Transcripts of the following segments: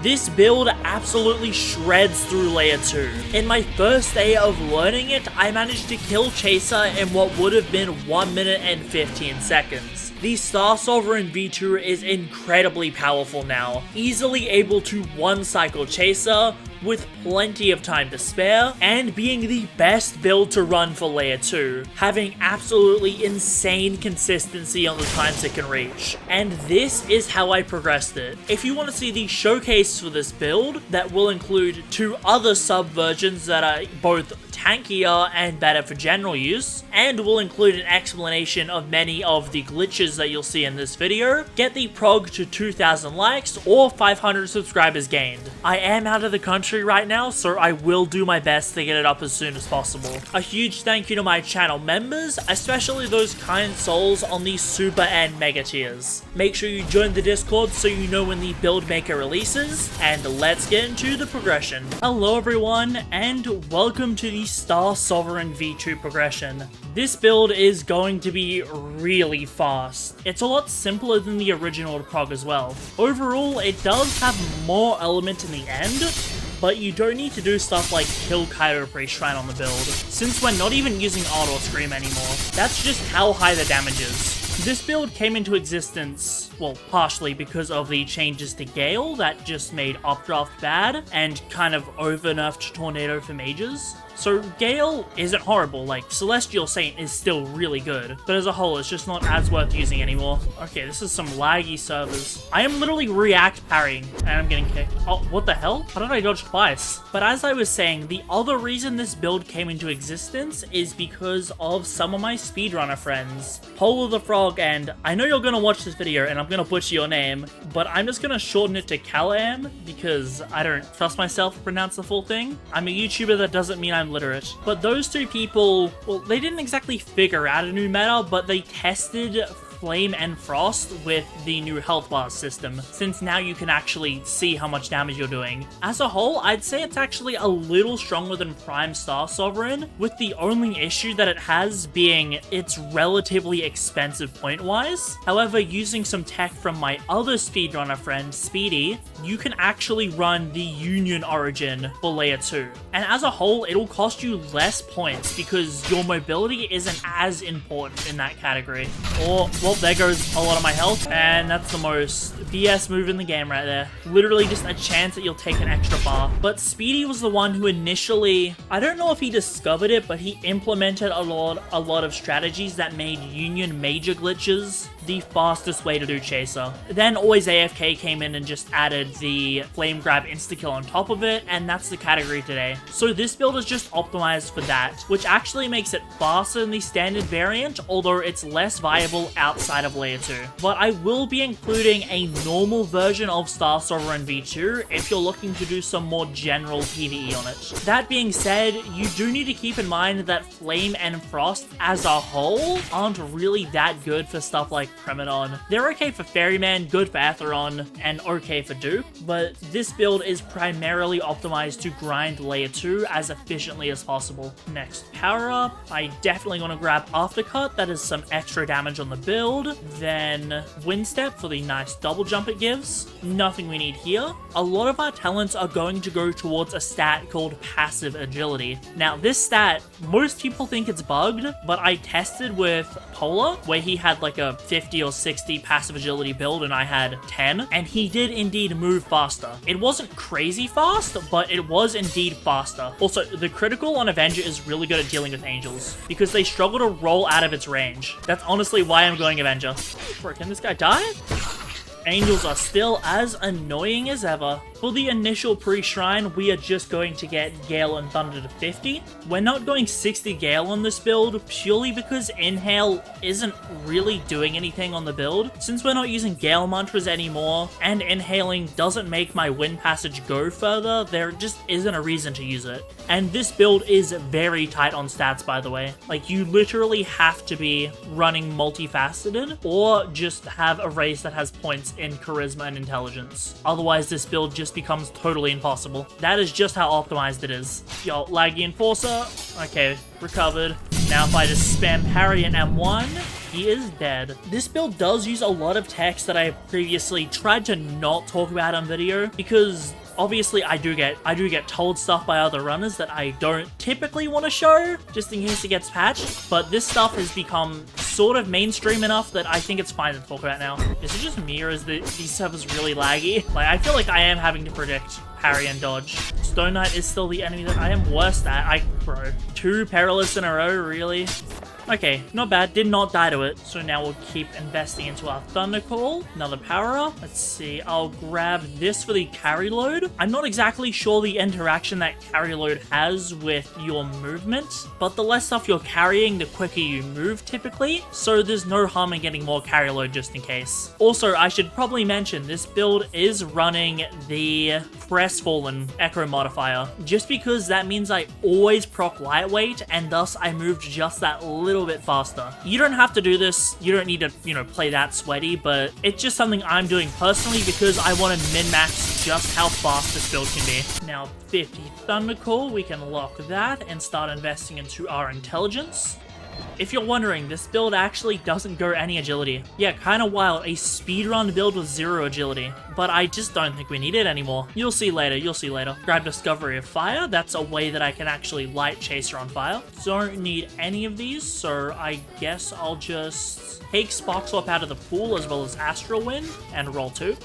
This build absolutely shreds through layer 2. In my first day of learning it, I managed to kill Chaser in what would have been 1 minute and 15 seconds. The Star Sovereign V2 is incredibly powerful now, easily able to one-cycle Chaser with plenty of time to spare, and being the best build to run for layer 2, having absolutely insane consistency on the times it can reach. And this is how I progressed it. If you want to see the showcase for this build, that will include 2 other sub-versions that are both tankier and better for general use, and will include an explanation of many of the glitches that you'll see in this video, get the prog to 2,000 likes or 500 subscribers gained. I am out of the country right now, so I will do my best to get it up as soon as possible. A huge thank you to my channel members, especially those kind souls on the super and mega tiers. Make sure you join the Discord so you know when the build maker releases, and let's get into the progression. Hello everyone, and welcome to the Star Sovereign V2 progression. This build is going to be really fast. It's a lot simpler than the original prog as well. Overall, it does have more element in the end, but you don't need to do stuff like kill Kaido pre-shrine on the build, since we're not even using Auto Scream anymore. That's just how high the damage is. This build came into existence, well, partially because of the changes to Gale that just made Updraft bad, and kind of over-nerfed Tornado for mages. So Gale isn't horrible, like Celestial Saint is still really good, but as a whole it's just not as worth using anymore. Okay, this is some laggy servers. I am literally react parrying, and I'm getting kicked. Oh, what the hell? How did I dodge twice? But as I was saying, the other reason this build came into existence is because of some of my speedrunner friends. Polar the Frog, and I know you're gonna watch this video and I'm gonna butcher your name, but I'm just gonna shorten it to Calam because I don't trust myself to pronounce the full thing. I'm a YouTuber, that doesn't mean I'm literate. But those 2 people, well, they didn't exactly figure out a new meta, but they tested Flame and Frost with the new health bar system, since now you can actually see how much damage you're doing. As a whole, I'd say it's actually a little stronger than Prime Star Sovereign, with the only issue that it has being it's relatively expensive point-wise. However, using some tech from my other speedrunner friend, Speedy, you can actually run the Union Origin for layer 2. And as a whole, it'll cost you less points because your mobility isn't as important in that category. Or, well, there goes a lot of my health, and that's the most BS move in the game right there. Literally just a chance that you'll take an extra bar. But Speedy was the one who initially, I don't know if he discovered it, but he implemented a lot of strategies that made Union major glitches the fastest way to do Chaser. Then Always AFK came in and just added the Flame Grab insta-kill on top of it, and that's the category today. So this build is just optimized for that, which actually makes it faster than the standard variant, although it's less viable outside of layer 2. But I will be including a normal version of Star Sovereign V2 if you're looking to do some more general PvE on it. That being said, you do need to keep in mind that Flame and Frost as a whole aren't really that good for stuff like Premodon. They're okay for Ferryman, good for Atheron, and okay for Duke, but this build is primarily optimized to grind layer 2 as efficiently as possible. Next, power up. I definitely want to grab Aftercut, that is some extra damage on the build. Then Wind Step for the nice double jump it gives. Nothing we need here. A lot of our talents are going to go towards a stat called Passive Agility. Now this stat, most people think it's bugged, but I tested with Polar, where he had like a 50 or 60 passive agility build and I had 10, and he did indeed move faster. It wasn't crazy fast, but it was indeed faster. Also, the critical on Avenger is really good at dealing with angels because they struggle to roll out of its range. That's honestly why I'm going Avenger. Bro, can this guy die? Angels are still as annoying as ever. For the initial pre-shrine, we are just going to get Gale and Thunder to 50. We're not going 60 Gale on this build, purely because Inhale isn't really doing anything on the build. Since we're not using Gale mantras anymore, and Inhaling doesn't make my Wind Passage go further, there just isn't a reason to use it. And this build is very tight on stats, by the way. Like, you literally have to be running multifaceted, or just have a race that has points in Charisma and Intelligence. Otherwise, this build just becomes totally impossible. That is just how optimized it is. Yo, laggy Enforcer. Okay, recovered. Now if I just spam parry and M1, he is dead. This build does use a lot of text that I previously tried to not talk about on video because obviously I do get told stuff by other runners that I don't typically want to show just in case it gets patched, but this stuff has become sort of mainstream enough that I think it's fine to talk about now. Is it just me or is these servers really laggy? Like, I feel like I am having to predict parry and dodge. Stone Knight is still the enemy that I am worst at. Bro, 2 perilous in a row, really? Okay, not bad. Did not die to it. So now we'll keep investing into our Thunder Call. Another power up. Let's see. I'll grab this for the carry load. I'm not exactly sure the interaction that carry load has with your movement, but the less stuff you're carrying, the quicker you move typically. So there's no harm in getting more carry load just in case. Also, I should probably mention this build is running the Crestfallen Echo modifier, just because that means I always proc lightweight and thus I moved just that little bit faster. You don't have to do this, you don't need to, play that sweaty, but it's just something I'm doing personally because I want to min-max just how fast this build can be. Now 50 Thunder Call, we can lock that and start investing into our intelligence. If you're wondering, this build actually doesn't go any agility. Yeah, kinda wild, a speedrun build with 0 agility. But I just don't think we need it anymore. You'll see later, you'll see later. Grab Discovery of Fire, that's a way that I can actually light Chaser on fire. Don't need any of these, so I guess I'll just take Spark Swap out of the pool as well as Astral Wind and roll 2.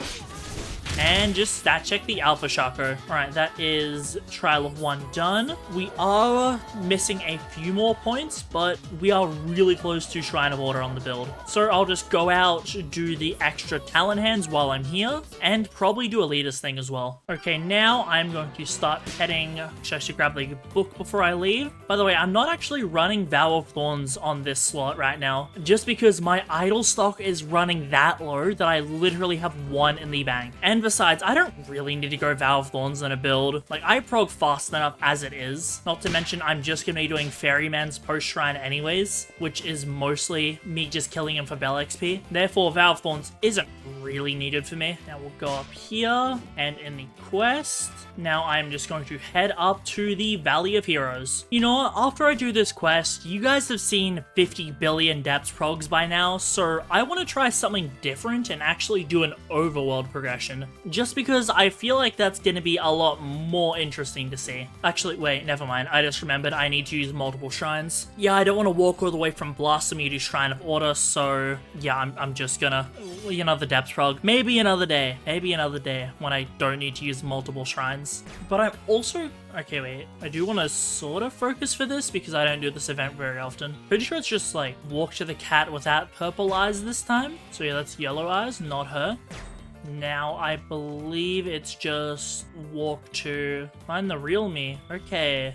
And just stat check the Alpha Shaco. Alright, that is Trial of 1 done. We are missing a few more points, but we are really close to Shrine of Order on the build. So I'll just go out, do the extra talent hands while I'm here, and probably do a leader's thing as well. Okay, now I'm going to start heading... I should grab the book before I leave. By the way, I'm not actually running Vow of Thorns on this slot right now, just because my idle stock is running that low that I literally have 1 in the bank. And besides, I don't really need to go Vow of Thorns in a build. Like, I prog fast enough as it is. Not to mention, I'm just gonna be doing Ferryman's post-shrine anyways, which is mostly me just killing him for Bell XP. Therefore, Vow of Thorns isn't really needed for me. Now we'll go up here, and in the quest, now I'm just going to head up to the Valley of Heroes. You know what? After I do this quest, you guys have seen 50 billion depths progs by now, so I want to try something different and actually do an overworld progression. Just because I feel like that's going to be a lot more interesting to see. Actually, wait, never mind. I just remembered I need to use multiple shrines. Yeah, I don't want to walk all the way from Blasphemy to Shrine of Order, so yeah, I'm just gonna... another depth prog. Maybe another day. Maybe another day when I don't need to use multiple shrines. But I'm also... Okay, wait. I do want to sort of focus for this because I don't do this event very often. Pretty sure it's just like walk to the cat without purple eyes this time. So yeah, that's yellow eyes, not her. Now, I believe it's just walk to find the real me. Okay.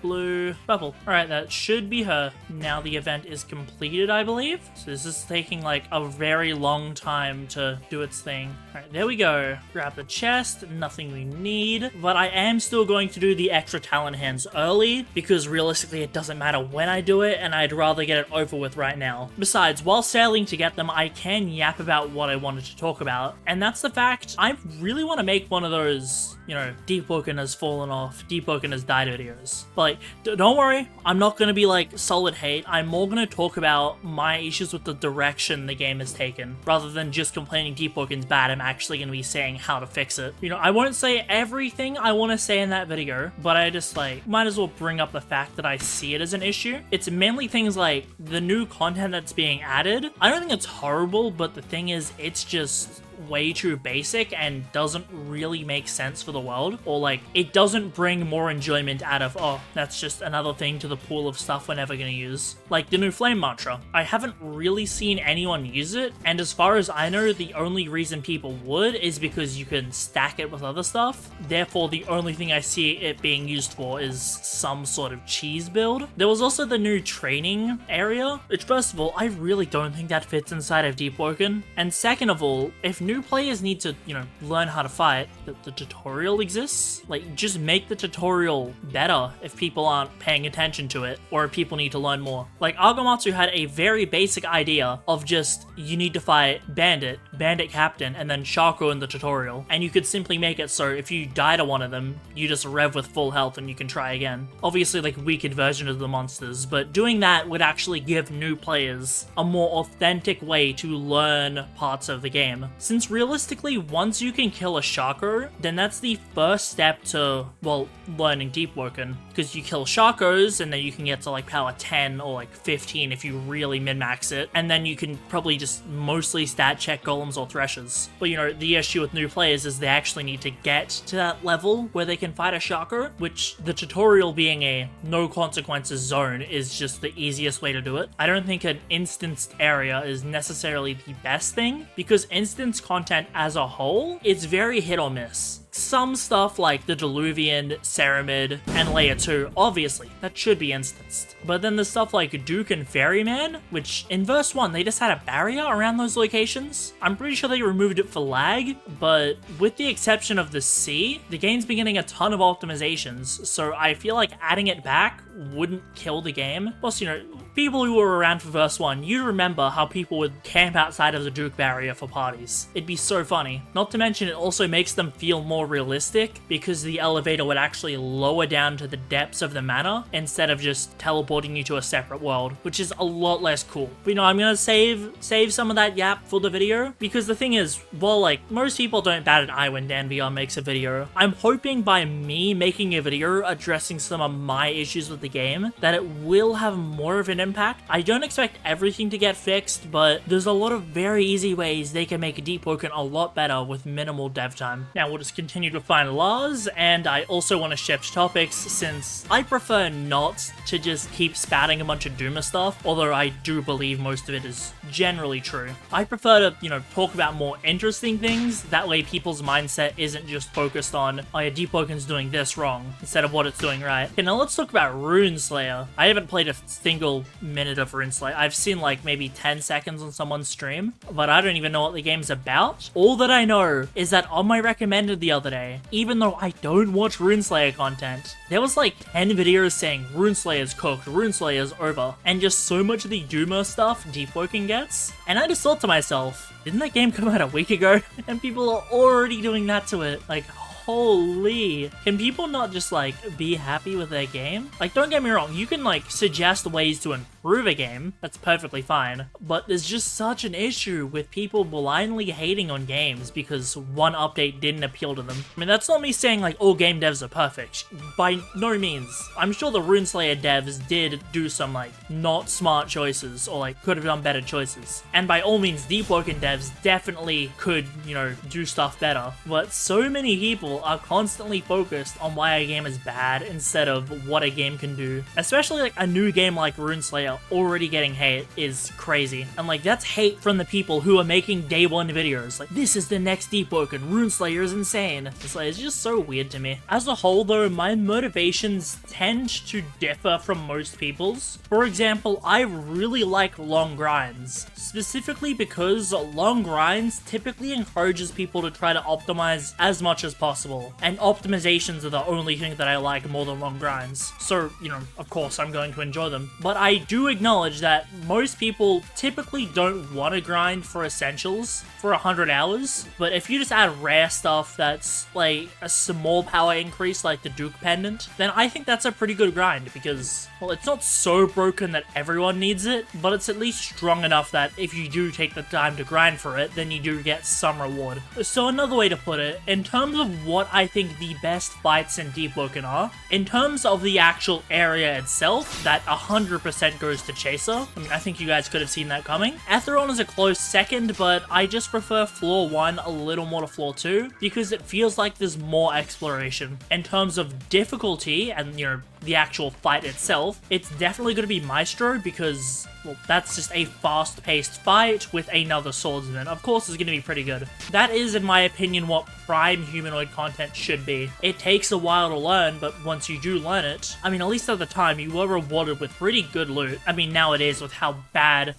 Blue, purple. Alright, that should be her. Now the event is completed, I believe. So this is taking like a very long time to do its thing. Alright, there we go. Grab the chest, nothing we need. But I am still going to do the extra talent hands early because realistically it doesn't matter when I do it and I'd rather get it over with right now. Besides, while sailing to get them, I can yap about what I wanted to talk about. And that's the fact, I really want to make one of those, Deepwoken has fallen off, Deepwoken has died videos. But don't worry, I'm not going to be like solid hate. I'm more going to talk about my issues with the direction the game has taken. Rather than just complaining Deepwoken's bad, I'm actually going to be saying how to fix it. I won't say everything I want to say in that video, but I just might as well bring up the fact that I see it as an issue. It's mainly things like the new content that's being added. I don't think it's horrible, but the thing is, it's just way too basic and doesn't really make sense for the world, or it doesn't bring more enjoyment out of, oh, that's just another thing to the pool of stuff we're never gonna use. Like the new flame mantra. I haven't really seen anyone use it, and as far as I know, the only reason people would is because you can stack it with other stuff. Therefore, the only thing I see it being used for is some sort of cheese build. There was also the new training area, which first of all, I really don't think that fits inside of Deepwoken, and second of all, if new players need to, learn how to fight, the tutorial exists. Just make the tutorial better if people aren't paying attention to it, or if people need to learn more. Argomatsu had a very basic idea of just, you need to fight Bandit, Bandit Captain, and then Shaco in the tutorial. And you could simply make it so if you die to one of them, you just rev with full health and you can try again. Obviously like weakened version of the monsters, but doing that would actually give new players a more authentic way to learn parts of the game. Since realistically, once you can kill a Shaco, then that's the first step to, well, learning Deepwoken. Because you kill Shacos, and then you can get to like power 10 or like 15 if you really min-max it, and then you can probably just mostly stat check golems or threshers. But you know, the issue with new players is they actually need to get to that level where they can fight a Shaco, which the tutorial being a no consequences zone is just the easiest way to do it. I don't think an instanced area is necessarily the best thing, because instance content as a whole, it's very hit or miss. Some stuff like the Diluvian, Ceramid, and Layer 2, obviously, that should be instanced. But then the stuff like Duke and Ferryman, which in verse 1, they just had a barrier around those locations. I'm pretty sure they removed it for lag, but with the exception of the sea, the game's been getting a ton of optimizations, so I feel like adding it back wouldn't kill the game. Plus, you know, people who were around for verse 1, you remember how people would camp outside of the Duke barrier for parties. It'd be so funny. Not to mention, it also makes them feel more realistic because the elevator would actually lower down to the depths of the manor instead of just teleporting you to a separate world, which is a lot less cool. But you know, I'm gonna save some of that yap for the video, because the thing is, well, like, most people don't bat an eye when DanVR makes a video. I'm hoping by me making a video addressing some of my issues with the game, that it will have more of an impact. I don't expect everything to get fixed, but there's a lot of very easy ways they can make Deepwoken a lot better with minimal dev time. Now we'll just continue to find laws, and I also want to shift topics since I prefer not to just keep spouting a bunch of Doomer stuff, although I do believe most of it is generally true. I prefer to, you know, talk about more interesting things, that way people's mindset isn't just focused on, oh yeah, Deepwoken's doing this wrong, instead of what it's doing right. Okay, now let's talk about Runeslayer. I haven't played a single minute of Runeslayer. I've seen like maybe 10 seconds on someone's stream, but I don't even know what the game's about. All that I know is that on my recommended the other day, even though I don't watch Runeslayer content, there was like 10 videos saying Runeslayer's cooked, Runeslayer's over, and just so much of the Doomer stuff Deepwoken gets. And I just thought to myself, didn't that game come out a week ago? And people are already doing that to it. Like, holy, can people not just like be happy with their game? Like, don't get me wrong, you can like suggest ways to improve a game, that's perfectly fine, but there's just such an issue with people blindly hating on games because one update didn't appeal to them. I mean, that's not me saying like all game devs are perfect, by no means. I'm sure the Runeslayer devs did do some like not smart choices or like could have done better choices, and by all means Deepwoken devs definitely could, you know, do stuff better, but so many people are constantly focused on why a game is bad instead of what a game can do. Especially like a new game like Runeslayer already getting hate is crazy. And like, that's hate from the people who are making day one videos. Like, this is the next Deepwoken, Runeslayer is insane. It's like, it's just so weird to me. As a whole though, my motivations tend to differ from most people's. For example, I really like long grinds, specifically because long grinds typically encourages people to try to optimize as much as possible. And optimizations are the only thing that I like more than long grinds. So, you know, of course I'm going to enjoy them. But I do acknowledge that most people typically don't want to grind for essentials for 100 hours. But if you just add rare stuff that's like a small power increase like the Duke Pendant, then I think that's a pretty good grind because, well, it's not so broken that everyone needs it, but it's at least strong enough that if you do take the time to grind for it, then you do get some reward. So another way to put it, in terms of what I think the best fights in Deepwoken are, in terms of the actual area itself, that 100% goes to Chaser. I mean, I think you guys could have seen that coming. Atheron is a close second, but I just prefer floor 1 a little more to floor 2 because it feels like there's more exploration. In terms of difficulty and, you know, the actual fight itself, it's definitely going to be Maestro because, well, that's just a fast-paced fight with another swordsman. Of course, it's going to be pretty good. That is, in my opinion, what prime humanoid content should be. It takes a while to learn, but once you do learn it, I mean, at least at the time, you were rewarded with pretty good loot. I mean, nowadays, with how bad...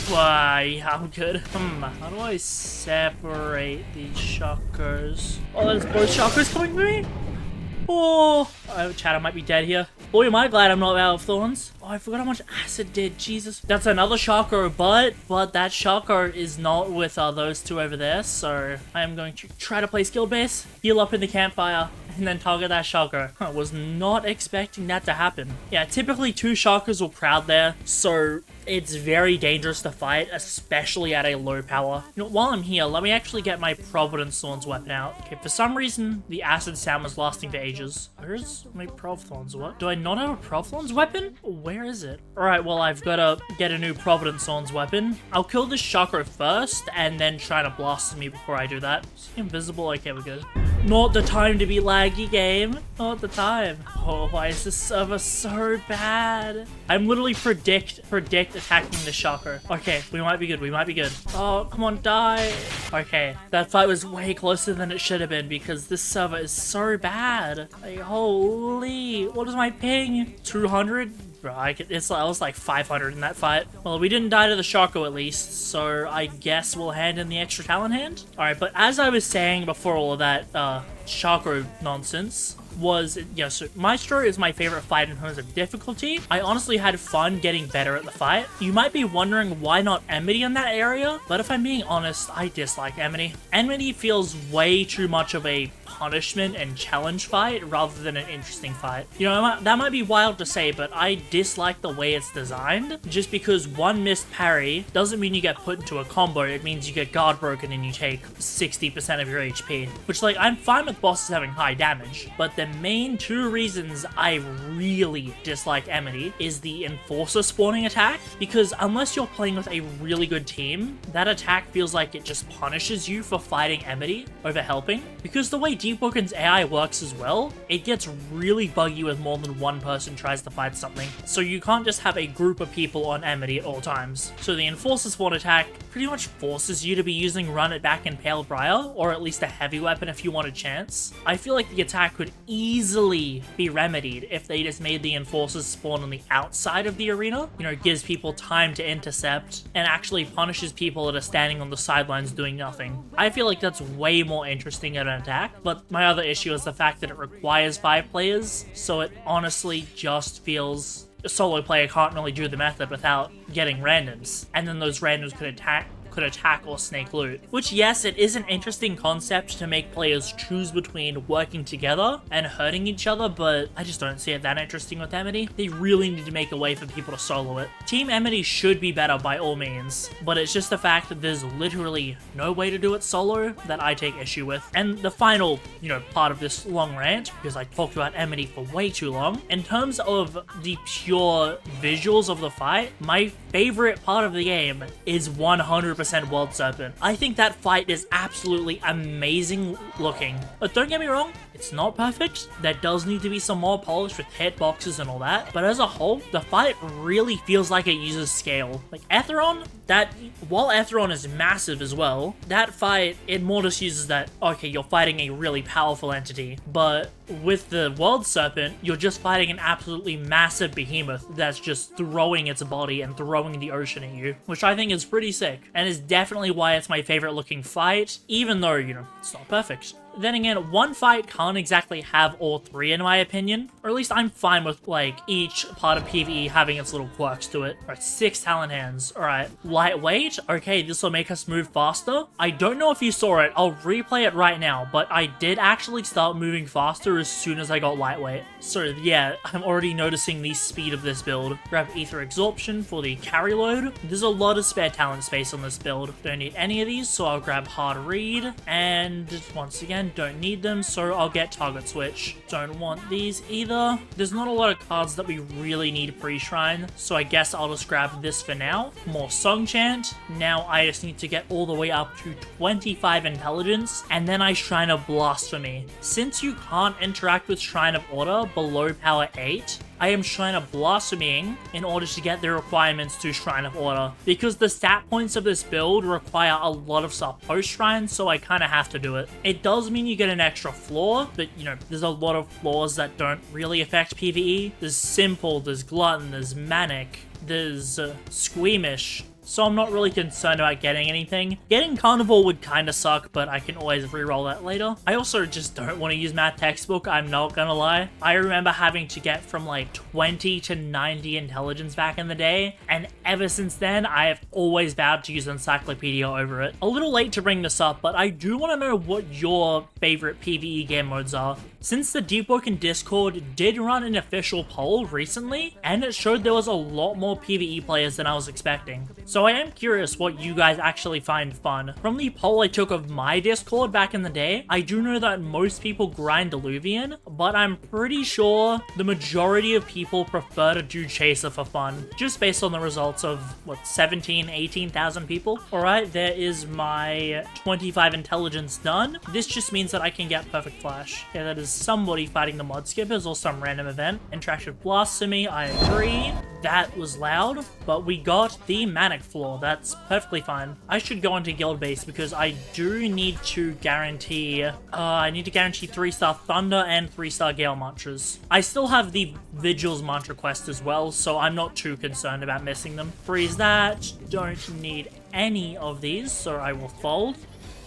Why, I'm good. How do I separate these chakras? Oh, there's both chakras coming to me? Oh, chat, I might be dead here. Boy, am I glad I'm not out of thorns. Oh, I forgot how much acid did. Jesus. That's another Shako, but that Shako is not with those two over there, so I am going to try to play skill base, heal up in the campfire, and then target that Shako. I was not expecting that to happen. Yeah, typically 2 Shakos will crowd there, so it's very dangerous to fight, especially at a low power. You know, while I'm here, let me actually get my Providence Thorns weapon out. Okay, for some reason, the Acid Sound was lasting for ages. Where's my Prov Thorns? What? Do I not have a Prov Thorns weapon? Where is it? Alright, well, I've got to get a new Providence Thorns weapon. I'll kill this Shako first, and then try to blast me before I do that. Is he invisible? Okay, we're good. Not the time to be laggy, game. Not the time. Oh, why is this server so bad? I'm literally predict attacking the Shako. Okay, we might be good. We might be good. Oh, come on, die. Okay, that fight was way closer than it should have been because this server is so bad. Like, holy, what is my ping? 200? Bro, I was like 500 in that fight. Well, we didn't die to the Shako at least, so I guess we'll hand in the extra talent hand. Alright, but as I was saying before all of that Shako nonsense, so Maestro is my favorite fight in terms of difficulty. I honestly had fun getting better at the fight. You might be wondering why not Enmity in that area, but if I'm being honest, I dislike Enmity. Enmity feels way too much of a punishment and challenge fight rather than an interesting fight. You know, that might be wild to say, but I dislike the way it's designed. Just because one missed parry doesn't mean you get put into a combo, it means you get guard broken and you take 60% of your HP. Which, like, I'm fine with bosses having high damage, but the main 2 reasons I really dislike Enmity is the Enforcer spawning attack, because unless you're playing with a really good team, that attack feels like it just punishes you for fighting Enmity over helping. Because the way Deepwoken's AI works as well, it gets really buggy with more than one person tries to fight something, so you can't just have a group of people on Enmity at all times. So the Enforcer spawn attack pretty much forces you to be using Run It Back and Pale Briar, or at least a heavy weapon if you want a chance. I feel like the attack could easily be remedied if they just made the Enforcers spawn on the outside of the arena. You know, it gives people time to intercept and actually punishes people that are standing on the sidelines doing nothing. I feel like that's way more interesting at an attack, but my other issue is the fact that it requires 5 players, so it honestly just feels a solo player can't really do the method without getting randoms, and then those randoms could attack or snake loot. Which, yes, it is an interesting concept to make players choose between working together and hurting each other, but I just don't see it that interesting with Enmity. They really need to make a way for people to solo it. Team Enmity should be better by all means, but it's just the fact that there's literally no way to do it solo that I take issue with. And the final, part of this long rant, because I talked about Enmity for way too long, in terms of the pure visuals of the fight, my favorite part of the game is 100% World Serpent. I think that fight is absolutely amazing looking. But don't get me wrong, it's not perfect. There does need to be some more polish with hitboxes and all that. But as a whole, the fight really feels like it uses scale. Like Aetheron, while Aetheron is massive as well, that fight, it more just uses that, okay, you're fighting a really powerful entity. But with the World Serpent, you're just fighting an absolutely massive behemoth that's just throwing its body and throwing the ocean at you, which I think is pretty sick, and is definitely why it's my favorite looking fight, even though, it's not perfect. Then again, one fight can't exactly have all 3 in my opinion, or at least I'm fine with, each part of PvE having its little quirks to it. Alright, 6 talent hands. Alright, lightweight? Okay, this will make us move faster. I don't know if you saw it, I'll replay it right now, but I did actually start moving faster as soon as I got lightweight. So yeah, I'm already noticing the speed of this build. Grab Ether Absorption for the carry load. There's a lot of spare talent space on this build. Don't need any of these, so I'll grab Hard Read, and once again, don't need them, so I'll get Target Switch. Don't want these either. There's not a lot of cards that we really need pre-shrine, so I guess I'll just grab this for now. More Song Chant. Now I just need to get all the way up to 25 intelligence, and then I Shrine of Blasphemy. Since you can't interact with Shrine of Order below power 8, I am Shrine of Blasphemying in order to get the requirements to Shrine of Order, because the stat points of this build require a lot of stuff post-shrine, so I kind of have to do it. It does mean you get an extra floor, but there's a lot of floors that don't really affect PvE. There's Simple, there's Glutton, there's Manic, there's Squeamish, so I'm not really concerned about getting anything. Getting Carnivore would kinda suck, but I can always reroll that later. I also just don't want to use Math Textbook, I'm not gonna lie. I remember having to get from like 20 to 90 intelligence back in the day, and ever since then, I have always vowed to use Encyclopedia over it. A little late to bring this up, but I do want to know what your favorite PvE game modes are. Since the Deepwoken Discord did run an official poll recently, and it showed there was a lot more PvE players than I was expecting. So I am curious what you guys actually find fun. From the poll I took of my Discord back in the day, I do know that most people grind Illuvian, but I'm pretty sure the majority of people prefer to do Chaser for fun, just based on the results of, what, 17, 18,000 people? Alright, there is my 25 intelligence done. This just means that I can get Perfect Flash. Yeah, that is somebody fighting the mod skippers or some random event. Interact with blasphemy, I agree. That was loud, but we got the Manic Floor. That's perfectly fine. I should go into guild base because I do need to guarantee, I need to guarantee 3-star Thunder and 3-star Gale mantras. I still have the Vigil's mantra quest as well, so I'm not too concerned about missing them. Freeze that. Don't need any of these, so I will fold.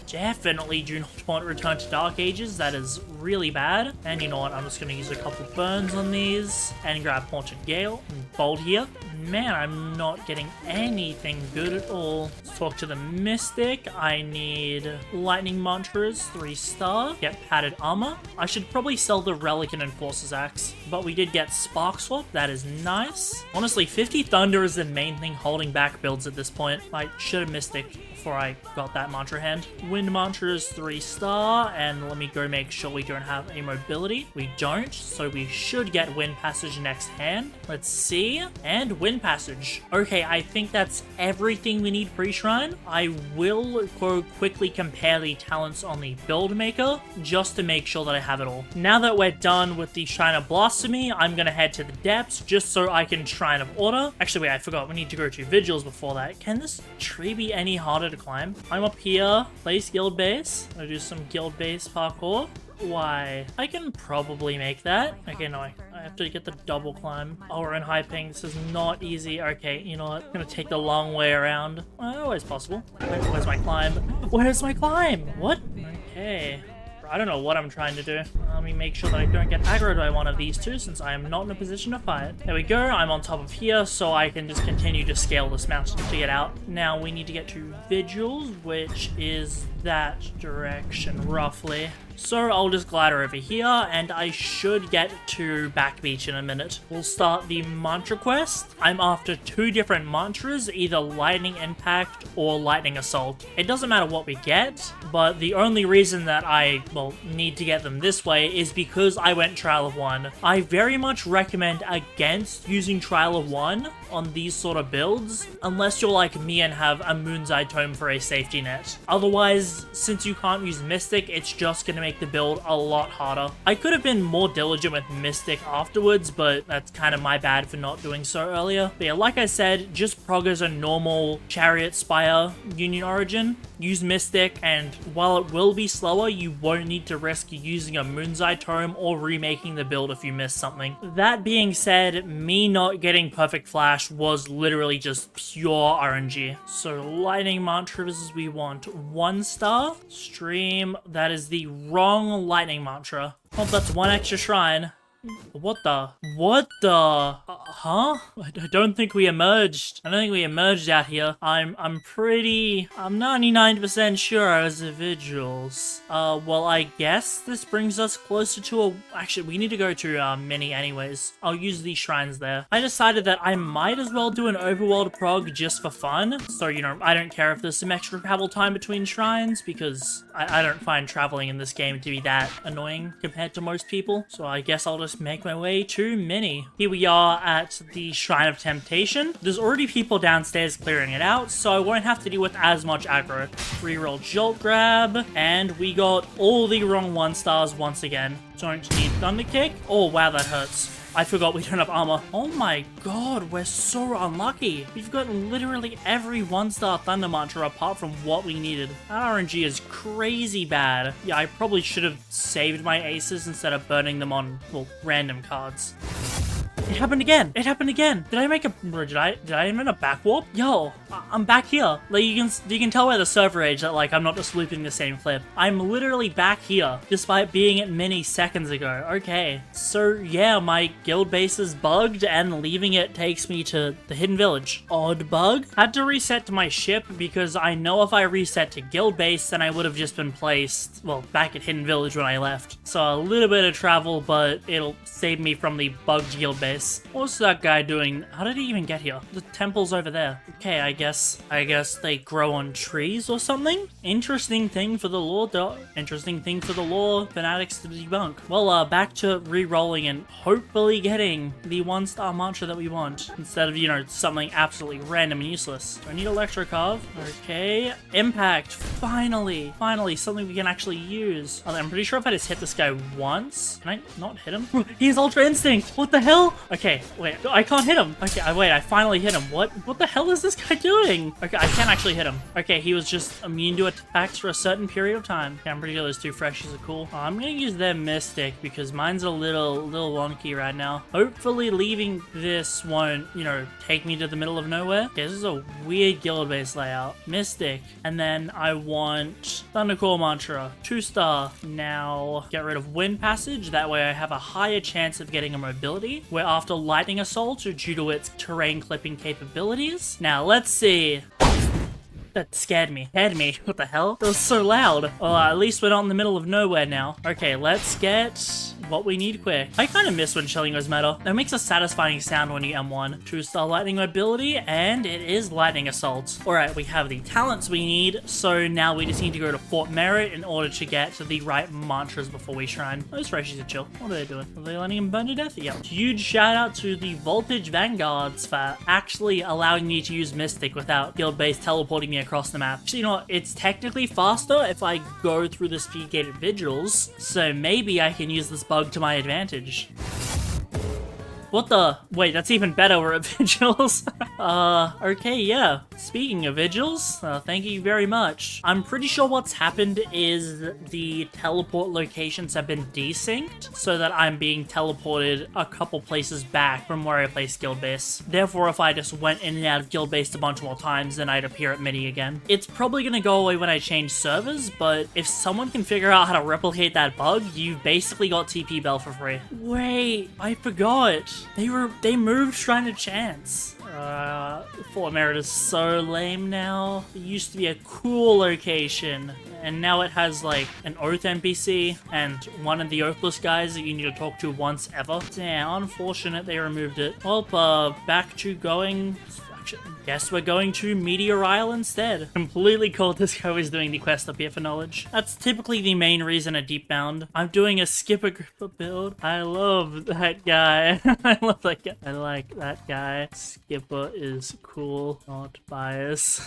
Definitely do not want to return to Dark Ages, that is really bad. And you know what, I'm just going to use a couple burns on these and grab Haunted Gale and fold here. Man, I'm not getting anything good at all. Let's talk to the Mystic. I need Lightning Mantras, 3-star. Get Padded Armor. I should probably sell the Relic and Enforcer's Axe, but we did get Spark Swap, that is nice. Honestly, 50 Thunder is the main thing holding back builds at this point. I should have Mystic before I got that mantra hand. Wind Mantras, 3-star, and let me go make sure we don't have a mobility. We don't, so we should get Wind Passage next hand. Let's see, and Wind Passage. Okay, I think that's everything we need pre-shrine. I will go quickly compare the talents on the build maker, just to make sure that I have it all. Now that we're done with the Shrine of Blasphemy, I'm gonna head to the depths, just so I can Shrine of Order. Actually, wait, I forgot, we need to go to Vigils before that. Can this tree be any harder to climb? I'm up here, place guild base. I'll do some guild base parkour. Why? I can probably make that. Okay, no, I have to get the double climb. Oh, we're in high ping. This is not easy. Okay, you know what? I'm gonna take the long way around. Always possible. Where's my climb? Where's my climb? What? Okay. I don't know what I'm trying to do. Let me make sure that I don't get aggroed by one of these two, since I am not in a position to fight. There we go, I'm on top of here, so I can just continue to scale this mountain to get out. Now we need to get to Vigils, which is that direction, roughly. So I'll just glide over here, and I should get to Back Beach in a minute. We'll start the mantra quest. I'm after 2 different mantras, either Lightning Impact or Lightning Assault. It doesn't matter what we get, but the only reason that I, well, need to get them this way is because I went Trial of 1. I very much recommend against using Trial of 1 on these sort of builds, unless you're like me and have a Moon's Eye Tome for a safety net. Otherwise, since you can't use Mystic, it's just gonna make the build a lot harder. I could have been more diligent with Mystic afterwards, but that's kind of my bad for not doing so earlier. But yeah, like I said, just prog as a normal Chariot Spire Union Origin. Use Mystic, and while it will be slower, you won't need to risk using a Moon's Eye Tome or remaking the build if you miss something. That being said, me not getting Perfect Flash was literally just pure RNG. So Lightning Mantras, we want 1-star. Stream, that is the wrong Lightning Mantra. Oh, that's 1 extra shrine. What the? Huh? I don't think we emerged. I don't think we emerged out here. I'm 99% sure I was at Vigils. Well, I guess this brings us closer to a... Actually, we need to go to, Mini anyways. I'll use these shrines there. I decided that I might as well do an Overworld prog just for fun. So, you know, I don't care if there's some extra travel time between shrines, because I don't find traveling in this game to be that annoying compared to most people. So I guess I'll just make my way to Mini. Here we are at the Shrine of Temptation. There's already people downstairs clearing it out, so I won't have to deal with as much aggro. Reroll Jolt Grab, and we got all the wrong 1-stars once again. Don't need Thunder Kick. Oh wow, that hurts. I forgot we don't have armor. Oh my god, we're so unlucky. We've gotten literally every 1-star Thunder Mantra apart from what we needed. That RNG is crazy bad. Yeah, I probably should have saved my aces instead of burning them on, well, random cards. It happened again. It happened again. Did I make a... Did I invent a back warp? Yo, I'm back here. Like, you can tell by the server age that, like, I'm not just looping the same clip. I'm literally back here, despite being at many seconds ago. Okay. So, yeah, my guild base is bugged, and leaving it takes me to the hidden village. Odd bug. Had to reset to my ship, because I know if I reset to guild base, then I would have just been placed, well, back at hidden village when I left. So, a little bit of travel, but it'll save me from the bugged guild base. What's that guy doing? How did he even get here? The temple's over there. Okay, I guess they grow on trees or something? Interesting thing for the lore, fanatics to debunk. Well, back to re-rolling and hopefully getting the 1-star mantra that we want, instead of, you know, something absolutely random and useless. Do I need electrocarve? Okay. Impact. Finally, something we can actually use. I'm pretty sure if I just hit this guy once, can I not hit him? He's Ultra Instinct! What the hell? Okay, wait, I can't hit him. Okay, wait, I finally hit him. What the hell is this guy doing? Okay, I can't actually hit him. Okay, he was just immune to attacks for a certain period of time. Okay, I'm pretty sure those 2 freshies are cool. I'm gonna use their Mystic because mine's a little wonky right now. Hopefully leaving this won't, you know, take me to the middle of nowhere. Okay, this is a weird guild base layout. Mystic, and then I want Thundercore Mantra, 2-star. Now, get rid of Wind Passage. That way I have a higher chance of getting a mobility, where after Lightning Assault, due to its terrain clipping capabilities. Now, let's see. That scared me. What the hell? That was so loud. Well, at least we're not in the middle of nowhere now. Okay, let's get what we need quick. I kind of miss when shelling goes meta. It makes a satisfying sound when you M1. 2-star lightning mobility, and it is lightning assault. Alright, we have the talents we need, so now we just need to go to Fort Merit in order to get to the right mantras before we shrine. Those freshies are chill. What are they doing? Are they letting him burn to death? Yeah. Huge shout out to the Voltage Vanguards for actually allowing me to use Mystic without guild base teleporting me across the map. Actually, you know what? It's technically faster if I go through the speed gated vigils, so maybe I can use this bug to my advantage. What the? Wait, that's even better. We're at vigils. Okay, yeah. Speaking of vigils, thank you very much. I'm pretty sure what's happened is the teleport locations have been desynced, so that I'm being teleported a couple places back from where I placed guild base. Therefore, if I just went in and out of guild base a bunch more times, then I'd appear at midi again. It's probably gonna go away when I change servers, but if someone can figure out how to replicate that bug, you've basically got TP Bell for free. Wait, I forgot. They moved Shrine of Chance. Fort Merit is so lame now. It used to be a cool location, and now it has like an Oath NPC and one of the Oathless guys that you need to talk to once ever. Damn, unfortunate they removed it. Well, back to going... Guess we're going to Meteor Isle instead. Completely cool this guy was doing the quest up here for knowledge. That's typically the main reason at Deep Bound. I'm doing a Skipper Gripper build. I love that guy. I love that guy. I like that guy. Skipper is cool. Not bias.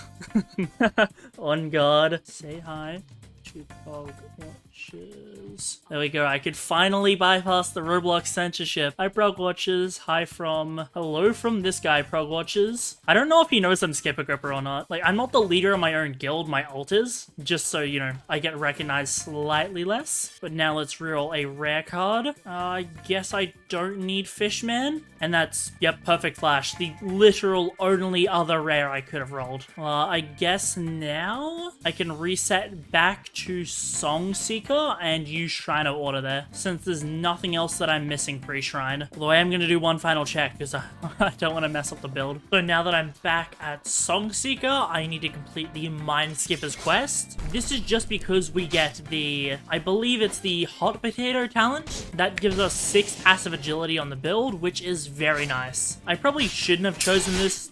On guard. Say hi to Prog Watchers. There we go. I could finally bypass the Roblox censorship. Hi, Prog Watchers. Hello from this guy, Prog Watchers. I don't know if he knows I'm Skipper Gripper or not. Like, I'm not the leader of my own guild. My alt is. Just so, you know, I get recognized slightly less. But now let's reroll a rare card. I guess I don't need Fishman. And that's, yep, Perfect Flash. The literal only other rare I could have rolled. I guess now I can reset back to Song Seeker and use Shrine of Order there, since there's nothing else that I'm missing pre-shrine. Although I am going to do one final check because I don't want to mess up the build. So now that I'm back at Song Seeker, I need to complete the Mind Skipper's quest. This is just because we get the, I believe it's the Hot Potato talent that gives us 6 passive agility on the build, which is very nice. I probably shouldn't have chosen this,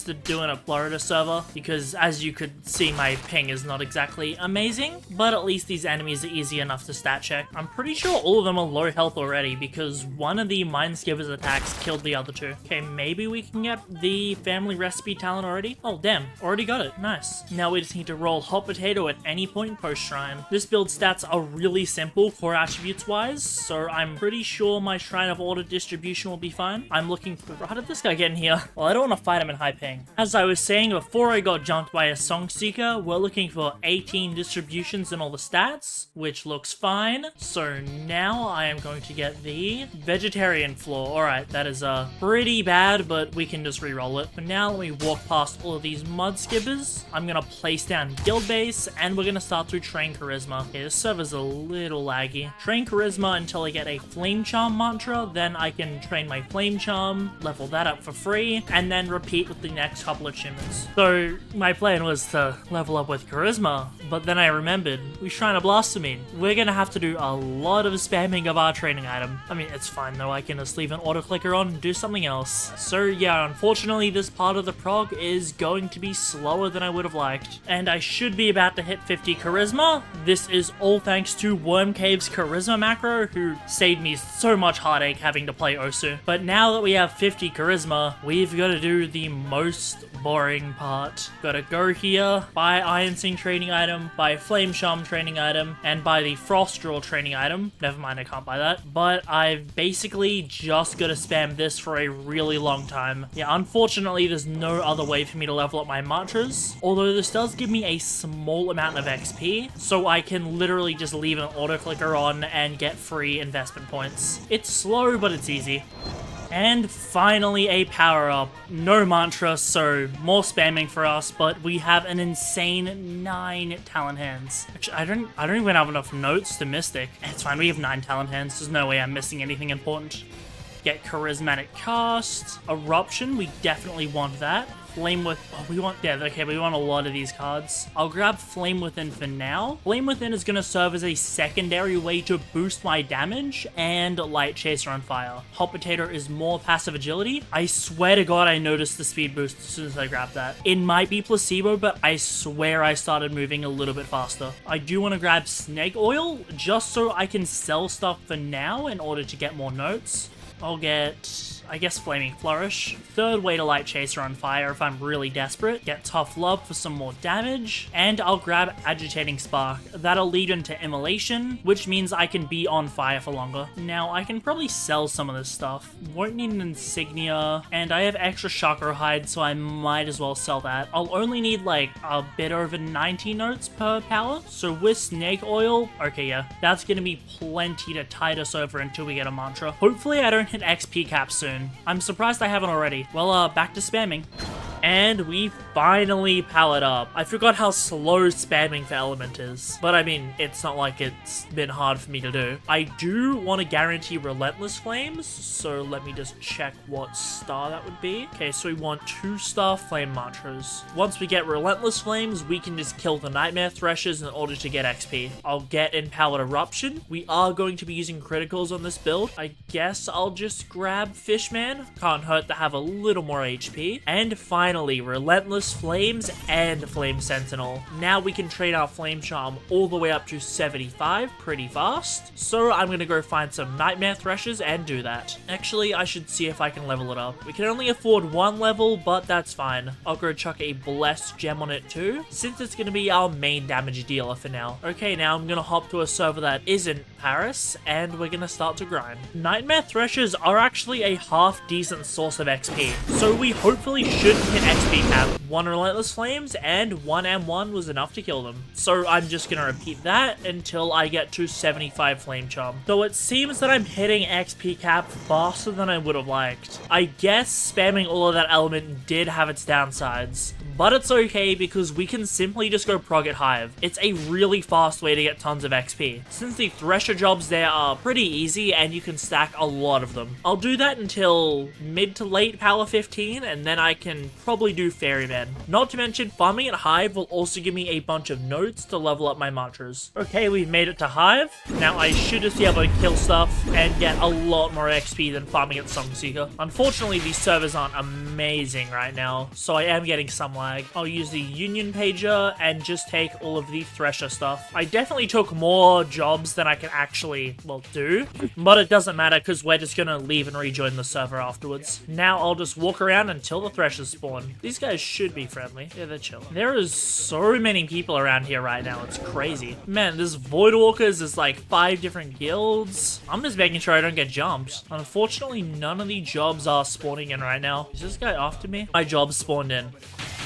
to do in a Florida server, because as you could see, my ping is not exactly amazing, but at least these enemies are easy enough to stat check. I'm pretty sure all of them are low health already, because one of the Mind Skipper's attacks killed the other 2. Okay, maybe we can get the Family Recipe talent already? Oh, damn, already got it. Nice. Now we just need to roll Hot Potato at any point post-shrine. This build stats are really simple core attributes-wise, so I'm pretty sure my Shrine of Order distribution will be fine. I'm looking for... How did this guy get in here? Well, I don't want to fight him in high ping. As I was saying before I got jumped by a Song Seeker, we're looking for 18 distribution frames and all the stats, which looks fine. So now I am going to get the vegetarian floor. Alright, that is pretty bad, but we can just re-roll it. But now let me walk past all of these mud skippers. I'm gonna place down guild base, and we're gonna start to train charisma. Okay, this server's a little laggy. Train charisma until I get a flame charm mantra, then I can train my flame charm, level that up for free, and then repeat with the next couple of achievements. So my plan was to level up with charisma, but then I remembered we shrine a blasphemy. We're gonna have to do a lot of spamming of our training item. I mean, it's fine though, I can just leave an auto clicker on and do something else. So yeah, unfortunately this part of the prog is going to be slower than I would have liked, and I should be about to hit 50 charisma. This is all thanks to Wormcave's charisma macro, who saved me so much heartache having to play Osu. But now that we have 50 charisma, we've got to do the most boring part. Gotta go here, buy Iron Sing training item, buy Flame Charm training item, and buy the Frost Draw training item. Never mind, I can't buy that. But I've basically just gotta spam this for a really long time. Yeah, unfortunately there's no other way for me to level up my mantras, although this does give me a small amount of XP, so I can literally just leave an auto clicker on and get free investment points. It's slow, but it's easy. And finally a power-up. No mantra, so more spamming for us, but we have an insane 9 talent hands. Actually, I don't even have enough notes to Mystic. It's fine, we have 9 talent hands. There's no way I'm missing anything important. Get charismatic cast. Eruption, we definitely want that. Flame with, oh, we want a lot of these cards. I'll grab Flame Within for now. Flame Within is going to serve as a secondary way to boost my damage, and Light Chaser on Fire. Hot Potato is more passive agility. I swear to God I noticed the speed boost as soon as I grabbed that. It might be placebo, but I swear I started moving a little bit faster. I do want to grab Snake Oil, just so I can sell stuff for now in order to get more notes. I'll get, I guess, Flaming Flourish. Third way to Light Chaser on Fire if I'm really desperate. Get Tough Love for some more damage. And I'll grab Agitating Spark. That'll lead into Immolation, which means I can be on fire for longer. Now, I can probably sell some of this stuff. Won't need an Insignia. And I have extra Chakra Hide, so I might as well sell that. I'll only need like a bit over 90 notes per power. So with Snake Oil, okay, yeah, that's gonna be plenty to tide us over until we get a mantra. Hopefully I don't hit XP cap soon. I'm surprised I haven't already. Well, back to spamming. And we finally powered up. I forgot how slow spamming for Element is, but I mean, it's not like it's been hard for me to do. I do want to guarantee Relentless Flames, so let me just check what star that would be. Okay, so we want 2-star Flame Mantras. Once we get Relentless Flames, we can just kill the Nightmare Threshers in order to get XP. I'll get Empowered Eruption. We are going to be using criticals on this build. I guess I'll just grab Fishman. Can't hurt to have a little more HP. And finally, Relentless Flames and Flame Sentinel. Now we can train our Flame Charm all the way up to 75 pretty fast. So I'm gonna go find some Nightmare Threshers and do that. Actually, I should see if I can level it up. We can only afford 1 level, but that's fine. I'll go chuck a Blessed Gem on it too, since it's gonna be our main damage dealer for now. Okay, now I'm gonna hop to a server that isn't Paris, and we're gonna start to grind. Nightmare Threshers are actually a half decent source of XP, so we hopefully shouldn't hit XP cap. 1 Relentless Flames and 1 M1 was enough to kill them. So I'm just gonna repeat that until I get to 75 Flame Charm. Though it seems that I'm hitting XP cap faster than I would have liked. I guess spamming all of that element did have its downsides, but it's okay because we can simply just go prog at Hive. It's a really fast way to get tons of XP, since the Thresher jobs there are pretty easy and you can stack a lot of them. I'll do that until mid to late power 15, and then I can probably do Ferryman. Not to mention, farming at Hive will also give me a bunch of notes to level up my mantras. Okay, we've made it to Hive. Now I should just be able to kill stuff and get a lot more XP than farming at Songseeker. Unfortunately, these servers aren't amazing right now, so I am getting some lag. I'll use the Union Pager and just take all of the Thresher stuff. I definitely took more jobs than I can actually, well, do, but it doesn't matter because we're just gonna leave and rejoin the server afterwards. Now I'll just walk around until the Threshers spawn. These guys should be friendly. Yeah, they're chill. There is so many people around here right now. It's crazy. Man, this Voidwalkers is like 5 different guilds. I'm just making sure I don't get jumped. Unfortunately, none of the jobs are spawning in right now. Is this guy after me? My job spawned in.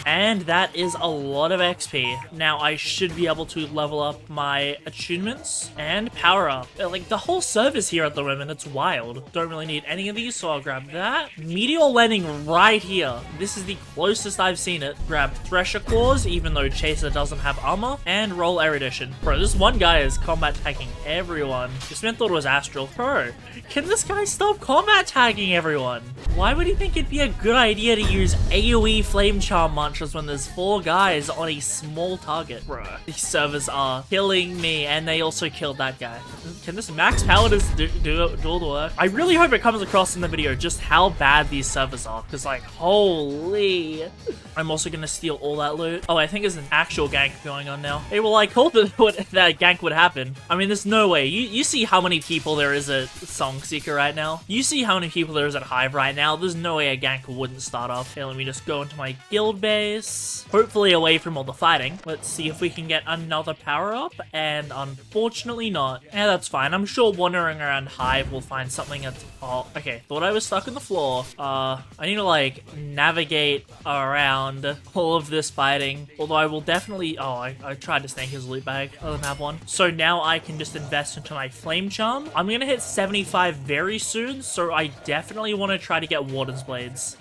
And that is a lot of XP. Now I should be able to level up my attunements and power up. Like the whole service here at the moment, it's wild. Don't really need any of these, so I'll grab that. Meteor landing right here. This is the closest I've seen it. Grab Thresher claws, even though Chaser doesn't have armor, and roll erudition. Bro, this one guy is combat tagging everyone. This man thought it was Astral. Bro, can this guy stop combat tagging everyone? Why would he think it'd be a good idea to use AoE flame charm munchers when there's 4 guys on a small target? Bruh, these servers are killing me, and they also killed that guy. Can this max power just do all the work? I really hope it comes across in the video just how bad these servers are, because like, holy. I'm also gonna steal all that loot. Oh, I think there's an actual gank going on now. Hey, well, I called it that gank would happen. I mean, there's no way. You see how many people there is at Songseeker right now? You see how many people there is at Hive right now? There's no way a gank wouldn't start off. Okay, let me just go into my guild base. Hopefully away from all the fighting. Let's see if we can get another power up, and unfortunately not. Yeah, that's fine. I'm sure wandering around Hive will find something at... Oh, okay. Thought I was stuck on the floor. I need to, like, navigate around all of this fighting. Although I will definitely... Oh, I tried to snake his loot bag. I don't have one. So now I can just invest into my flame charm. I'm gonna hit 75 very soon, so I definitely want to try to get Warden's Blades.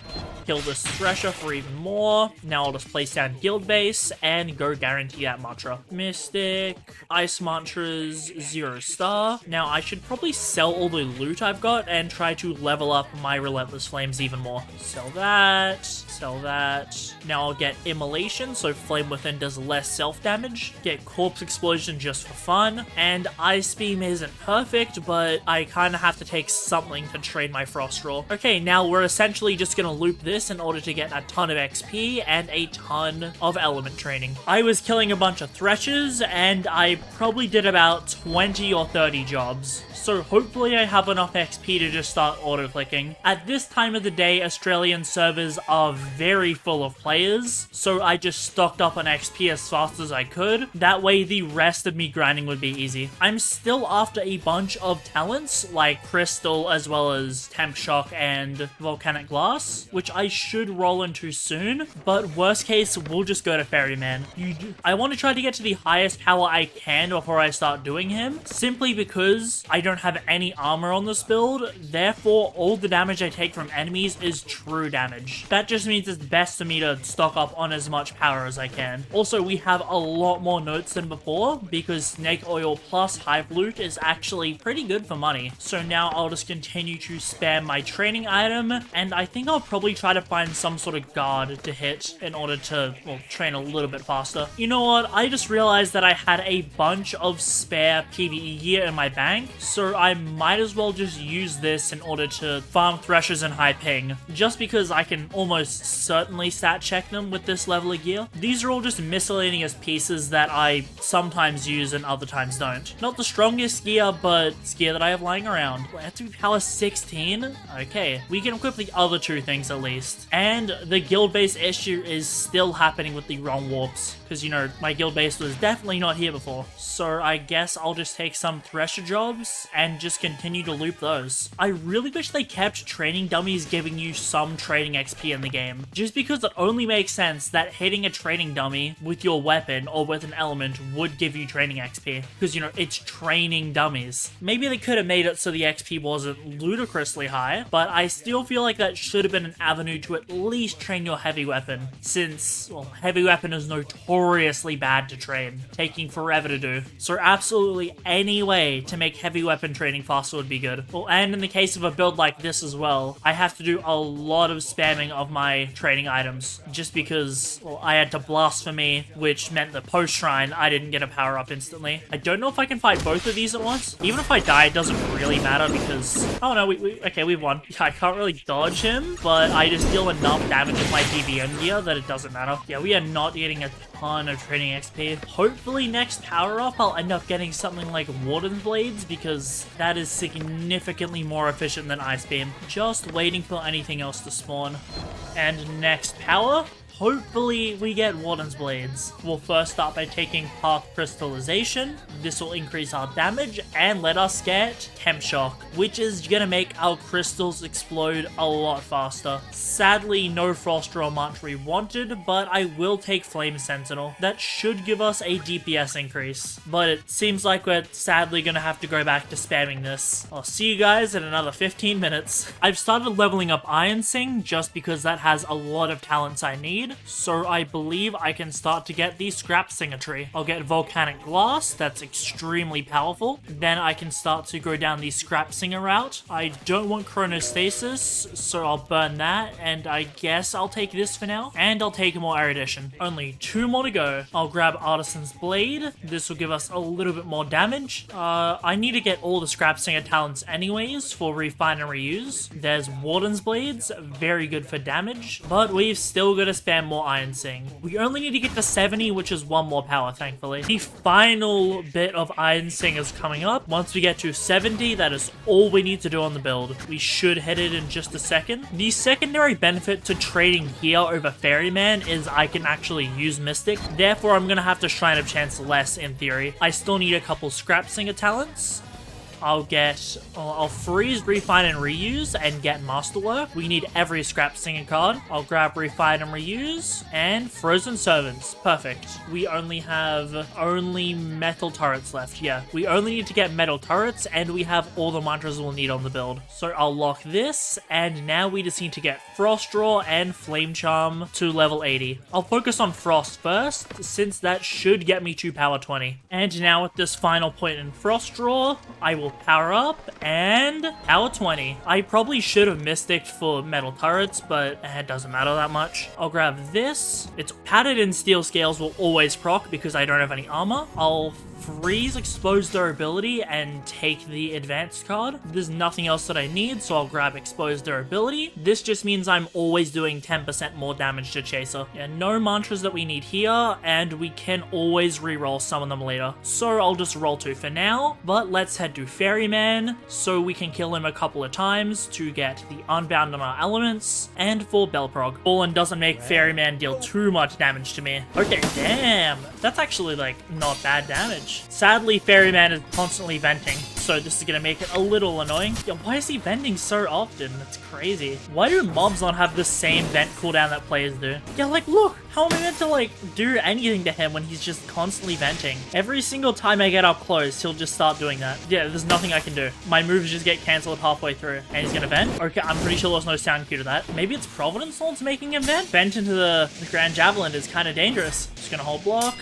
Kill this Thresher for even more. Now I'll just place down guild base and go guarantee that mantra. Mystic, Ice Mantras, 0 star. Now I should probably sell all the loot I've got and try to level up my Relentless Flames even more. Sell that, sell that. Now I'll get Immolation, so Flame Within does less self-damage. Get Corpse Explosion just for fun. And Ice Beam isn't perfect, but I kind of have to take something to trade my Frost Roll. Okay, now we're essentially just gonna loop this in order to get a ton of XP and a ton of element training. I was killing a bunch of Threshers, and I probably did about 20 or 30 jobs. So hopefully I have enough XP to just start auto-clicking. At this time of the day, Australian servers are very full of players, so I just stocked up on XP as fast as I could. That way the rest of me grinding would be easy. I'm still after a bunch of talents, like Crystal as well as Temp Shock and Volcanic Glass, which I should roll into soon, but worst case, we'll just go to Ferryman. I want to try to get to the highest power I can before I start doing him, simply because I don't have any armor on this build, therefore all the damage I take from enemies is true damage. That just means it's best for me to stock up on as much power as I can. Also, we have a lot more notes than before, because Snake Oil plus Hive Loot is actually pretty good for money. So now I'll just continue to spam my training item, and I think I'll probably try to find some sort of guard to hit in order to, well, train a little bit faster. You know what? I just realized that I had a bunch of spare PvE gear in my bank, so I might as well just use this in order to farm Threshers and high ping, just because I can almost certainly stat check them with this level of gear. These are all just miscellaneous pieces that I sometimes use and other times don't. Not the strongest gear, but it's gear that I have lying around. I have to be power 16? Okay, we can equip the other 2 things at least. And the guild base issue is still happening with the wrong warps, because, you know, my guild base was definitely not here before. So I guess I'll just take some Thresher jobs and just continue to loop those. I really wish they kept training dummies giving you some training XP in the game, just because it only makes sense that hitting a training dummy with your weapon or with an element would give you training XP, because, you know, it's training dummies. Maybe they could have made it so the XP wasn't ludicrously high, but I still feel like that should have been an avenue to at least train your heavy weapon, since, well, heavy weapon is notoriously bad to train, taking forever to do. So absolutely any way to make heavy weapon training faster would be good. Well, and in the case of a build like this as well, I have to do a lot of spamming of my training items, just because, well, I had to blasphemy, which meant that post-shrine, I didn't get a power up instantly. I don't know if I can fight both of these at once. Even if I die, it doesn't really matter, because, oh no, okay, we've won. I can't really dodge him, but I just deal enough damage with my PvM gear that it doesn't matter. Yeah, we are not getting a ton of training XP. Hopefully next power up, I'll end up getting something like Warden's Blades, because that is significantly more efficient than Ice Beam. Just waiting for anything else to spawn. And next power, hopefully we get Warden's Blades. We'll first start by taking Path Crystallization. This will increase our damage and let us get Temp Shock, which is gonna make our crystals explode a lot faster. Sadly, no Frost Draw mantra we wanted, but I will take Flame Sentinel. That should give us a DPS increase, but it seems like we're sadly gonna have to go back to spamming this. I'll see you guys in another 15 minutes. I've started leveling up Iron Sing just because that has a lot of talents I need, so I believe I can start to get the Scrap Singer tree. I'll get Volcanic Glass, that's extremely powerful. Then I can start to go down the Scrap Singer route. I don't want Chronostasis, so I'll burn that, and I guess I'll take this for now, and I'll take more Erudition. Only 2 more to go. I'll grab Artisan's Blade. This will give us a little bit more damage. I need to get all the Scrap Singer talents anyways for Refine and Reuse. There's Warden's Blades, very good for damage, but we've still got to spam more Iron Sing. We only need to get to 70, which is 1 more power, thankfully. The final bit of Iron Sing is coming up. Once we get to 70, that is all we need to do on the build. We should hit it in just a second. The secondary benefit to trading here over Ferryman is I can actually use Mystic. Therefore, I'm going to have to Shrine of Chance less in theory. I still need a couple Scrap Singer talents. I'll freeze, refine, and reuse and get Masterwork. We need every Scrap Singer card. I'll grab refine and reuse and Frozen Servants. Perfect. We only have metal turrets left. Yeah, we only need to get metal turrets and we have all the mantras we'll need on the build. So I'll lock this and now we just need to get Frost Draw and Flame Charm to level 80. I'll focus on Frost first since that should get me to power 20. And now at this final point in Frost Draw, I will power up and power 20. I probably should have Mysticked for metal turrets, but it doesn't matter that much. I'll grab this. It's padded in steel scales will always proc because I don't have any armor. I'll freeze Exposed Durability and take the advanced card. There's nothing else that I need, so I'll grab Exposed Durability. This just means I'm always doing 10% more damage to Chaser. Yeah, no mantras that we need here, and we can always reroll some of them later. So I'll just roll 2 for now, but let's head to Ferryman so we can kill him a couple of times to get the Unbound on our elements and for Belprog. Fallen doesn't make Ferryman deal too much damage to me. Okay, damn. That's actually like not bad damage. Sadly, Ferryman is constantly venting, so this is gonna make it a little annoying. Yo, why is he venting so often? That's crazy. Why do mobs not have the same vent cooldown that players do? Yeah, like, look, how am I meant to, like, do anything to him when he's just constantly venting? Every single time I get up close, he'll just start doing that. Yeah, there's nothing I can do. My moves just get cancelled halfway through, and he's gonna vent? Okay, I'm pretty sure there's no sound cue to that. Maybe it's Providence Lord's making him vent? Vent into the Grand Javelin is kind of dangerous. Just gonna hold block.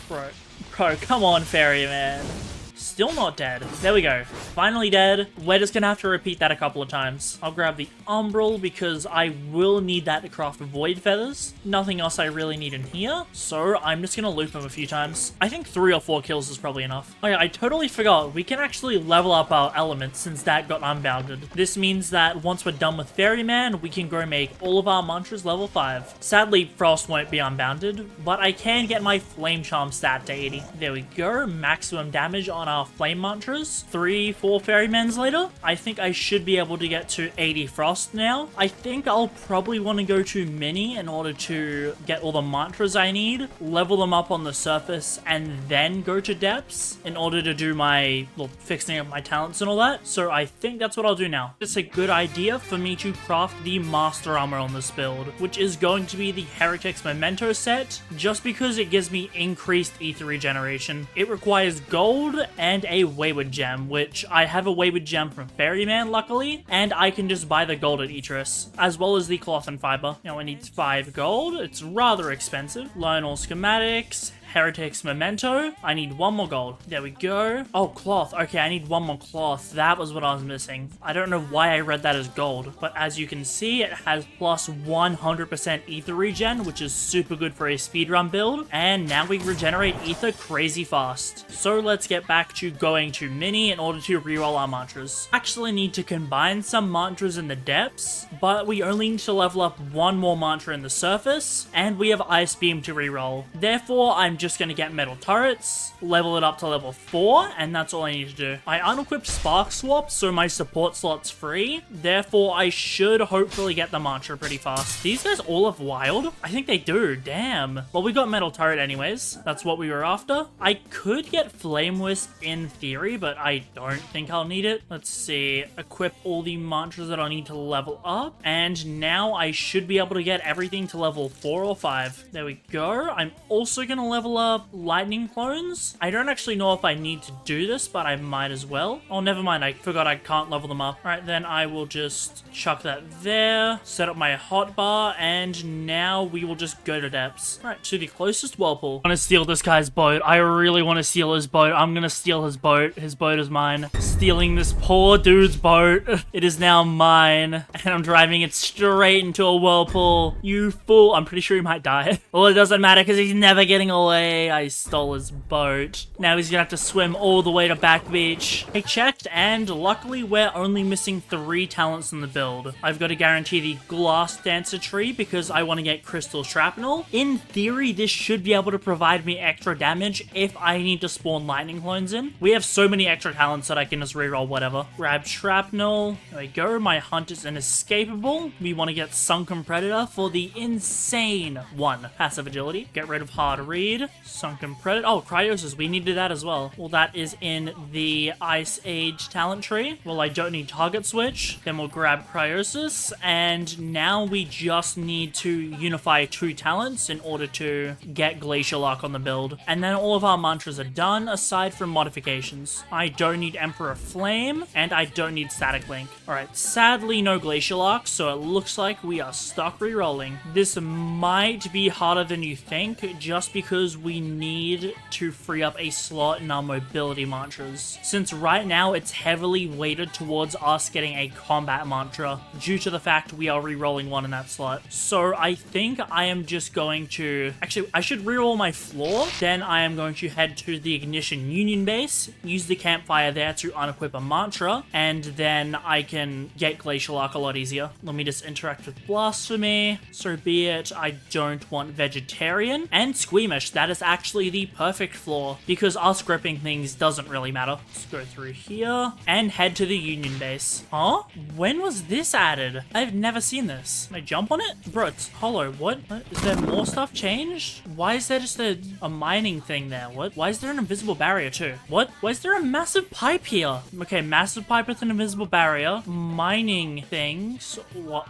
Bro, come on, Ferryman. Still not dead. There we go. Finally dead. We're just gonna have to repeat that a couple of times. I'll grab the Umbral because I will need that to craft Void Feathers. Nothing else I really need in here, so I'm just gonna loop him a few times. I think 3 or 4 kills is probably enough. Oh yeah, I totally forgot. We can actually level up our elements since that got unbounded. This means that once we're done with Ferryman, we can go make all of our mantras level 5. Sadly, Frost won't be unbounded, but I can get my Flame Charm stat to 80. There we go. Maximum damage on our flame mantras. 3-4 Ferrymans later, I think I should be able to get to 80 Frost now. I think I'll probably want to go to Mini in order to get all the mantras I need, level them up on the surface, and then go to Depths in order to do my, well, fixing up my talents and all that. So I think that's what I'll do now. It's a good idea for me to craft the Master Armor on this build, which is going to be the Heretic's Memento set, just because it gives me increased ether regeneration. It requires gold and a Wayward Gem, which I have a Wayward Gem from Ferryman, luckily, and I can just buy the gold at Etris, as well as the Cloth and Fiber. Now I need 5 gold. It's rather expensive. Learn all schematics. Heretic's Memento. I need 1 more gold. There we go. Oh, cloth. Okay, I need 1 more cloth. That was what I was missing. I don't know why I read that as gold, but as you can see, it has plus 100% ether regen, which is super good for a speedrun build. And now we regenerate ether crazy fast. So let's get back to going to Mini in order to reroll our mantras. Actually need to combine some mantras in the depths, but we only need to level up 1 more mantra in the surface, and we have Ice Beam to reroll. Therefore, I'm just gonna get metal turrets, level it up to level 4, and that's all I need to do. I unequipped Spark Swap, so my support slot's free. Therefore, I should hopefully get the mantra pretty fast. These guys all have wild? I think they do, damn. Well, we got metal turret anyways. That's what we were after. I could get Flame Wisp in theory, but I don't think I'll need it. Let's see, equip all the mantras that I need to level up, and now I should be able to get everything to level 4 or 5. There we go. I'm also gonna level up lightning clones. I don't actually know if I need to do this, but I might as well. Oh, never mind. I forgot I can't level them up. All right, then I will just chuck that there, set up my hotbar, and now we will just go to depths. All right, to the closest whirlpool. I want to steal this guy's boat. I really want to steal his boat. I'm gonna steal his boat. His boat is mine. Stealing this poor dude's boat. It is now mine, and I'm driving it straight into a whirlpool. You fool. I'm pretty sure he might die. Well, it doesn't matter because he's never getting away. I stole his boat. Now he's gonna have to swim all the way to Back Beach. I checked, and luckily we're only missing 3 talents in the build. I've got to guarantee the Glass Dancer tree because I want to get Crystal Shrapnel. In theory, this should be able to provide me extra damage if I need to spawn lightning clones in. We have so many extra talents that I can just reroll whatever. Grab Shrapnel. There we go. My hunt is inescapable. We want to get Sunken Predator for the insane 1 passive agility. Get rid of Hard Read. Sunken Predator. Oh, Cryosis. We needed that as well. Well, that is in the Ice Age talent tree. Well, I don't need Target Switch. Then we'll grab Cryosis. And now we just need to unify 2 talents in order to get Glacial Arc on the build. And then all of our mantras are done, aside from modifications. I don't need Emperor Flame, and I don't need Static Link. Alright, sadly no Glacial Arc, so it looks like we are stuck rerolling. This might be harder than you think, just because we need to free up a slot in our mobility mantras. Since right now it's heavily weighted towards us getting a combat mantra, due to the fact we are rerolling 1 in that slot. So I think I am just going to... Actually, I should reroll my floor, then I am going to head to the Ignition Union base, use the campfire there to unequip a mantra, and then I can get Glacial Arc a lot easier. Let me just interact with Blasphemy. So be it. I don't want Vegetarian. And Squeamish. That is actually the perfect floor, because us gripping things doesn't really matter. Let's go through here and head to the Union base. Huh? When was this added? I've never seen this. Can I jump on it? Bro, it's hollow. What? Is there more stuff changed? Why is there just a mining thing there? What? Why is there an invisible barrier too? What? Why is there a massive pipe here? Okay, massive pipe with an invisible barrier. Mining things. What?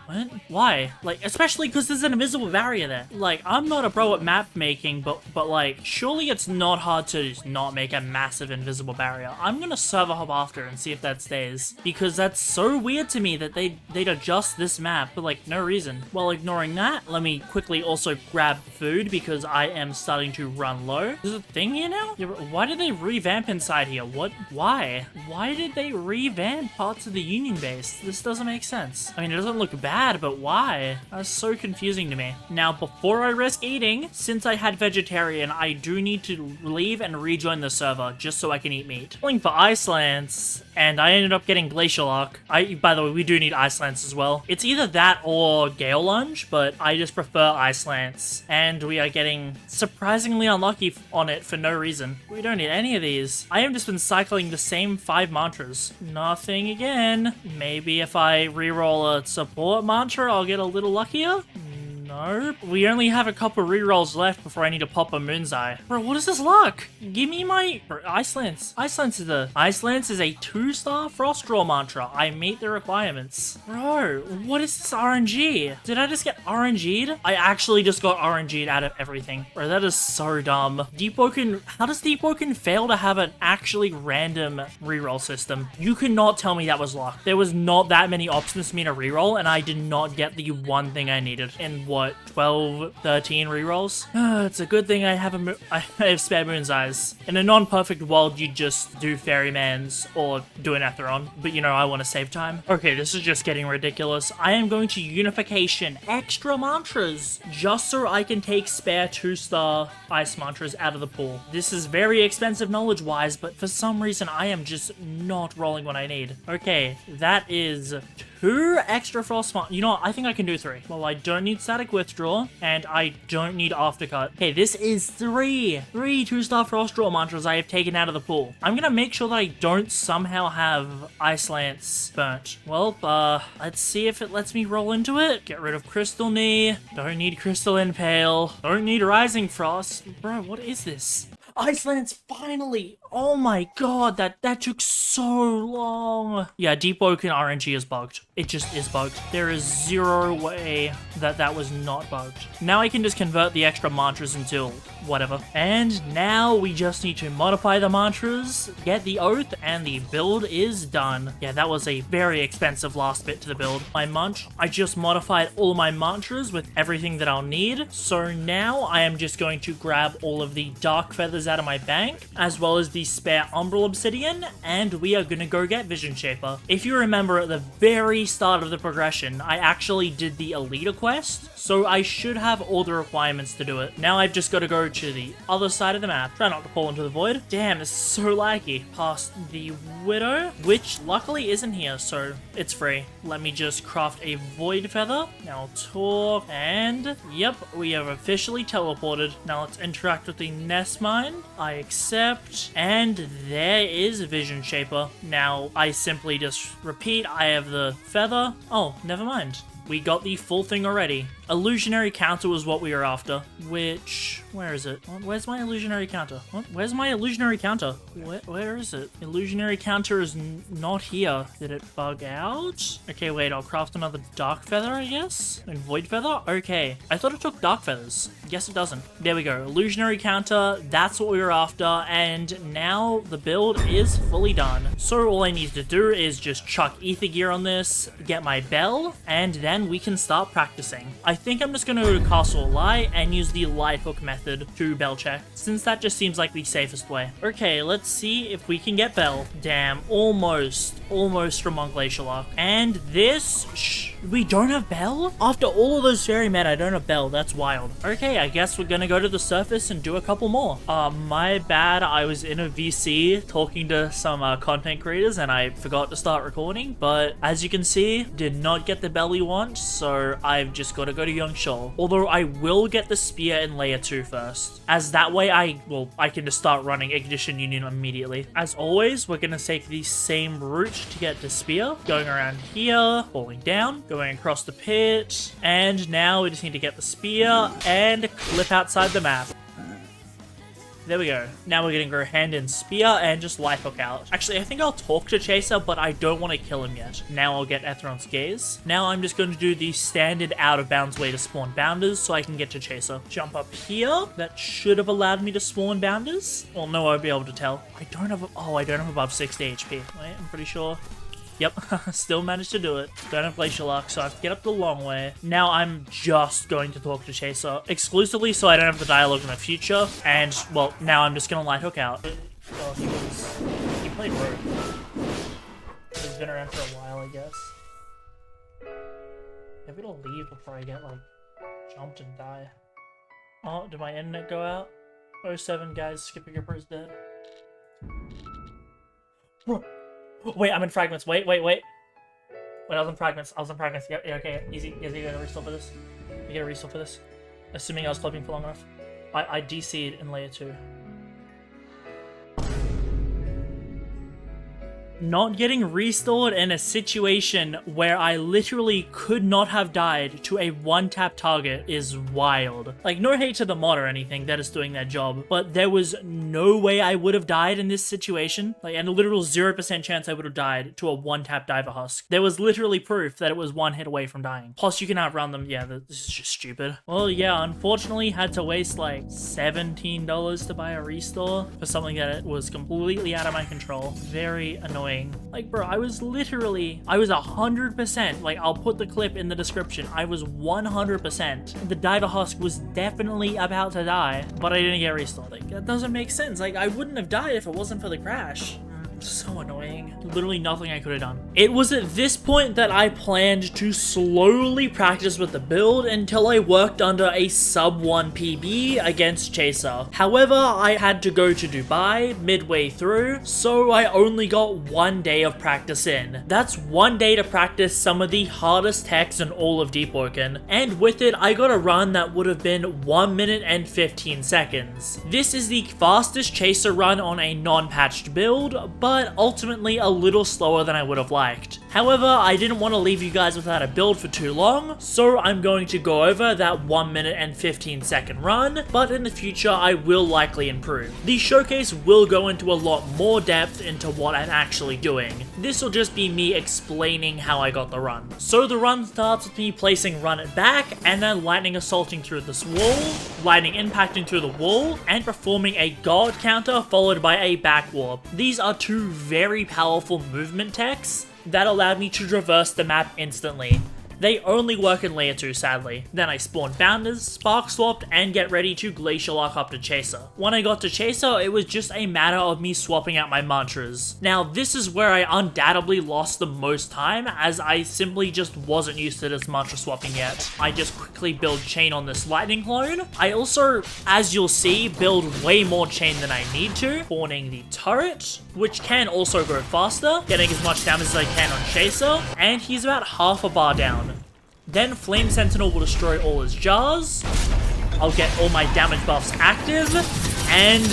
Why? Like, especially because there's an invisible barrier there. Like, I'm not a pro at map making, but like, surely it's not hard to just not make a massive invisible barrier. I'm gonna server hop after and see if that stays, because that's so weird to me that they'd adjust this map for like no reason. While ignoring that, let me quickly also grab food because I am starting to run low. There's a thing here now? Yeah, why did they revamp inside here? What? Why? Why did they revamp parts of the Union base? This doesn't make sense. I mean, it doesn't look bad, but why? That's so confusing to me. Now, before I risk eating, since I had Vegetarian, I do need to leave and rejoin the server just so I can eat meat. Pulling for Ice Lance, and I ended up getting Glacial Arc. By the way, we do need Ice Lance as well. It's either that or Gale Lunge, but I just prefer Ice Lance. And we are getting surprisingly unlucky on it for no reason. We don't need any of these. I have just been cycling the same 5 mantras. Nothing again. Maybe if I reroll a support mantra, I'll get a little luckier? No. We only have a couple rerolls left before I need to pop a Moon's Eye. Bro, what is this luck? Give me my... Ice Lance. Ice Lance is a 2-star Frost Draw mantra. I meet the requirements. Bro, what is this RNG? Did I just get RNG'd? I actually just got RNG'd out of everything. Bro, that is so dumb. Deepwoken... How does Deepwoken fail to have an actually random reroll system? You cannot tell me that was luck. There was not that many options for me to reroll, and I did not get the one thing I needed. And what, 12, 13 rerolls? It's a good thing I have spare Moon's Eyes. In a non-perfect world, you'd just do Ferryman's or do an Atheron, but you know, I want to save time. Okay, this is just getting ridiculous. I am going to Unification extra mantras just so I can take spare 2-star ice mantras out of the pool. This is very expensive knowledge-wise, but for some reason, I am just not rolling what I need. Okay, that is 2 extra frost you know what? I think I can do 3. Well, I don't need static withdraw, and I don't need aftercut. Okay, this is 3 2-star frost draw mantras I have taken out of the pool. I'm gonna make sure that I don't somehow have Ice Lance burnt. Well, let's see if it lets me roll into it. Get rid of Crystal Knee. Don't need Crystal Impale. Don't need Rising Frost. Bro, what is this? Ice Lance, finally! Oh my god, that took so long. Yeah, Deepwoken RNG is bugged. It just is bugged. There is 0 way that was not bugged. Now I can just convert the extra mantras into whatever. And now we just need to modify the mantras, get the oath, and the build is done. Yeah, that was a very expensive last bit to the build. I just modified all my mantras with everything that I'll need. So now I am just going to grab all of the dark feathers out of my bank, as well as the spare Umbral Obsidian, and we are gonna go get Vision Shaper. If you remember at the very start of the progression, I actually did the Elite quest, so I should have all the requirements to do it. Now I've just got to go to the other side of the map. Try not to fall into the void. Damn, this is so laggy. Past the Widow, which luckily isn't here, so it's free. Let me just craft a Void Feather. Now talk, and yep, we have officially teleported. Now let's interact with the Nest Mine. I accept, and there is Vision Shaper. Now I simply just repeat, I have the feather. Oh, never mind. We got the full thing already. Illusionary counter was what we were after, which... where is it? Where's my illusionary counter? What? Where's my illusionary counter? Where is it? Illusionary counter is not here. Did it bug out? Okay, wait, I'll craft another dark feather, I guess? And void feather? Okay. I thought it took dark feathers. Guess it doesn't. There we go. Illusionary counter, that's what we were after, and now the build is fully done. So all I need to do is just chuck ether gear on this, get my bell, and then we can start practicing. I think I'm just gonna go to Castle Light and use the light hook method to bell check, since that just seems like the safest way. Okay, let's see if we can get bell. Damn, almost from on Glacial Lock. And this, we don't have bell? After all of those fairy men, I don't have bell. That's wild. Okay, I guess we're gonna go to the surface and do a couple more. My bad, I was in a VC talking to some content creators and I forgot to start recording, but as you can see, did not get the bell we want, so I've just got to go to Young Shoal. Although I will get the spear in layer 2 first, as that way I can just start running Ignition Union immediately. As always, we're gonna take the same route to get to spear, going around here, falling down, going across the pit, and now we just need to get the spear and clip outside the map. There we go. Now we're gonna go hand in spear and just light hook out. Actually, I think I'll talk to Chaser, but I don't want to kill him yet. Now I'll get Etheron's Gaze. Now I'm just going to do the standard out of bounds way to spawn bounders so I can get to Chaser. Jump up here. That should have allowed me to spawn bounders. Well, no, I'll be able to tell. I don't have above 60 HP. Wait, I'm pretty sure. Yep, still managed to do it. Don't have Glacial Lock, so I have to get up the long way. Now I'm just going to talk to Chaser exclusively so I don't have the dialogue in the future. And, well, now I'm just going to light hook out. Well, he played Rogue. He's been around for a while, I guess. Maybe it'll leave before I get, like, jumped and die. Oh, did my internet go out? 07, guys, Skipper Gipper is dead. Bro. Wait, I'm in fragments. Wait, I was in fragments. Yeah, okay, easy. You gotta restore for this. You gotta restore for this. Assuming I was clipping for long enough. I DC'd in layer 2. Not getting restored in a situation where I literally could not have died to a one-tap target is wild. Like, no hate to the mod or anything, that is doing their job, but there was no way I would have died in this situation. Like, and a literal 0% chance I would have died to a one-tap Diver Husk. There was literally proof that it was one hit away from dying. Plus, you can outrun them. Yeah, this is just stupid. Well, yeah, unfortunately, had to waste like $17 to buy a restore for something that was completely out of my control. Very annoying. Like, bro, I was 100%. Like, I'll put the clip in the description. I was 100%. The Diver Husk was definitely about to die, but I didn't get restored. Like, that doesn't make sense. Like, I wouldn't have died if it wasn't for the crash. So annoying. nothing. Literally nothing I could have done. It was at this point that I planned to slowly practice with the build until I worked under a sub 1 PB against Chaser. However, I had to go to Dubai midway through, so I only got 1 day of practice in. That's 1 day to practice some of the hardest techs in all of Deepwoken, and with it I got a run that would have been 1 minute and 15 seconds. This is the fastest Chaser run on a non-patched build, but ultimately a little slower than I would have liked. However, I didn't want to leave you guys without a build for too long, so I'm going to go over that 1 minute and 15 second run, but in the future I will likely improve. The showcase will go into a lot more depth into what I'm actually doing. This will just be me explaining how I got the run. So the run starts with me placing run it back, and then lightning assaulting through this wall, lightning impacting through the wall, and performing a guard counter followed by a back warp. These are two very powerful movement techs that allowed me to traverse the map instantly. They only work in layer 2 sadly. Then I spawned bounders, spark swapped, and get ready to glacial arc up to Chaser. When I got to Chaser, it was just a matter of me swapping out my mantras. Now this is where I undoubtedly lost the most time, as I simply just wasn't used to this mantra swapping yet. I just quickly build chain on this lightning clone. I also, as you'll see, build way more chain than I need to, spawning the turret, which can also go faster, getting as much damage as I can on Chaser, and he's about half a bar down. Then Flame Sentinel will destroy all his jars. I'll get all my damage buffs active, and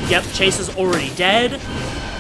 yep, Chaser's already dead.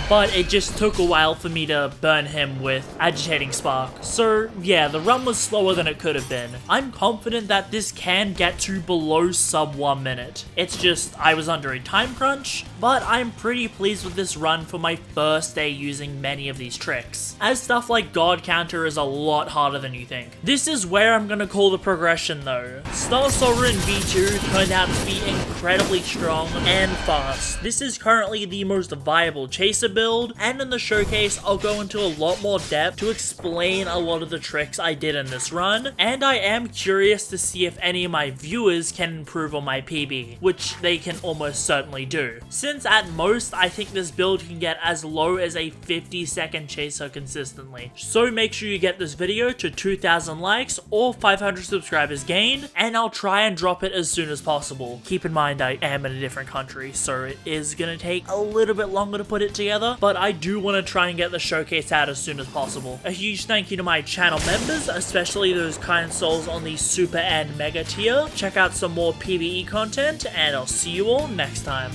But it just took a while for me to burn him with Agitating Spark. So yeah, the run was slower than it could have been. I'm confident that this can get to below sub 1 minute. It's just, I was under a time crunch, but I'm pretty pleased with this run for my first day using many of these tricks, as stuff like Guard Counter is a lot harder than you think. This is where I'm gonna call the progression though. Star Sovereign V2 turned out to be incredibly strong and fast. This is currently the most viable Chaser build, and in the showcase I'll go into a lot more depth to explain a lot of the tricks I did in this run, and I am curious to see if any of my viewers can improve on my PB, which they can almost certainly do, since at most I think this build can get as low as a 50-second Chaser consistently. So make sure you get this video to 2,000 likes or 500 subscribers gained, and I'll try and drop it as soon as possible. Keep in mind I am in a different country, so it is gonna take a little bit longer to put it together, but I do want to try and get the showcase out as soon as possible. A huge thank you to my channel members, especially those kind souls on the super and mega tier. Check out some more PvE content, and I'll see you all next time.